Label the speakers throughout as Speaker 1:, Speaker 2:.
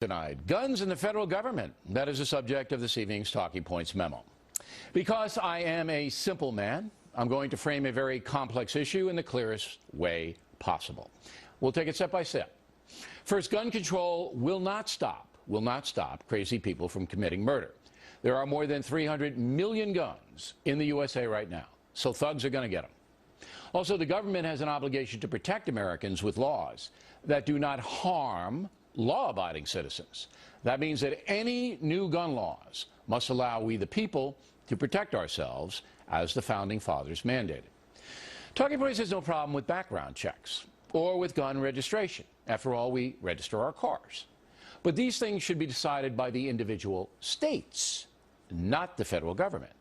Speaker 1: Tonight, guns in the federal government. That is the subject of this evening's Talking Points memo. Because I am a simple man, I'm going to frame a very complex issue in the clearest way possible. We'll take it step by step. First, gun control will not stop crazy people from committing murder. There are more than 300 million guns in the USA right now, so thugs are going to get them. Also, the government has an obligation to protect Americans with laws that do not harm law-abiding citizens. That means that any new gun laws must allow we the people to protect ourselves as the Founding Fathers mandated. Talking Points has no problem with background checks or with gun registration. After all, we register our cars. But these things should be decided by the individual states, not the federal government.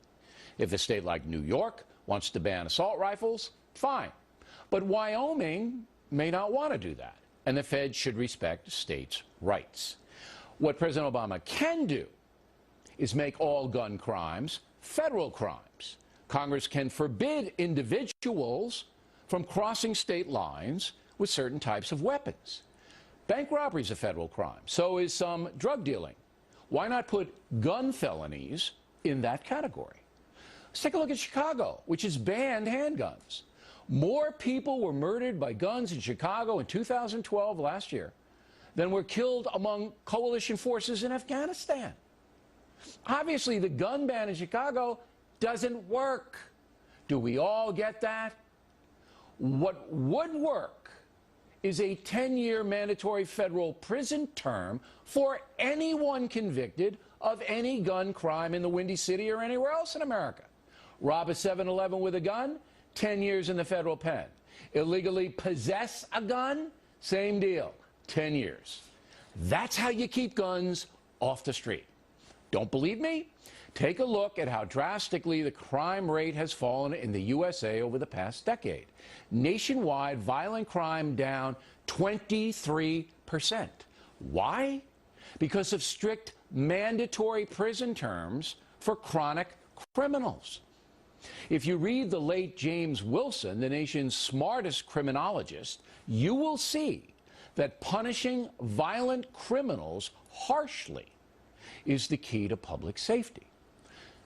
Speaker 1: If a state like New York wants to ban assault rifles, fine. But Wyoming may not want to do that, and the Fed should respect states' rights. What President Obama can do is make all gun crimes federal crimes. Congress can forbid individuals from crossing state lines with certain types of weapons. Bank robbery is a federal crime. So is some drug dealing. Why not put gun felonies in that category? Let's take a look at Chicago, which has banned handguns. More people were murdered by guns in Chicago in 2012, last year, than were killed among coalition forces in Afghanistan. Obviously, the gun ban in Chicago doesn't work. Do we all get that? What would work is a 10-year mandatory federal prison term for anyone convicted of any gun crime in the Windy City or anywhere else in America. Rob a 7-Eleven with a gun, 10 years in the federal pen. Illegally possess a gun, same deal, 10 years. That's how you keep guns off the street. Don't believe me? Take a look at how drastically the crime rate has fallen in the USA over the past decade. Nationwide, violent crime down 23%. Why? Because of strict mandatory prison terms for chronic criminals. If you read the late James Wilson, the nation's smartest criminologist, you will see that punishing violent criminals harshly is the key to public safety.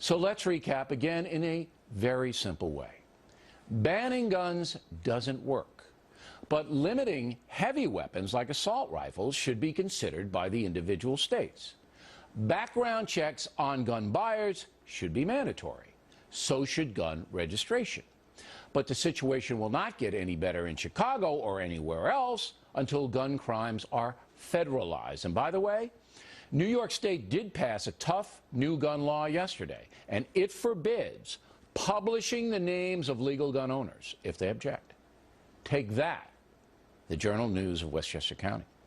Speaker 1: So let's recap again in a very simple way. Banning guns doesn't work, but limiting heavy weapons like assault rifles should be considered by the individual states. Background checks on gun buyers should be mandatory. So should gun registration. But the situation will not get any better in Chicago or anywhere else until gun crimes are federalized. And by the way, New York State did pass a tough new gun law yesterday, and it forbids publishing the names of legal gun owners if they object. Take that, the Journal News of Westchester County.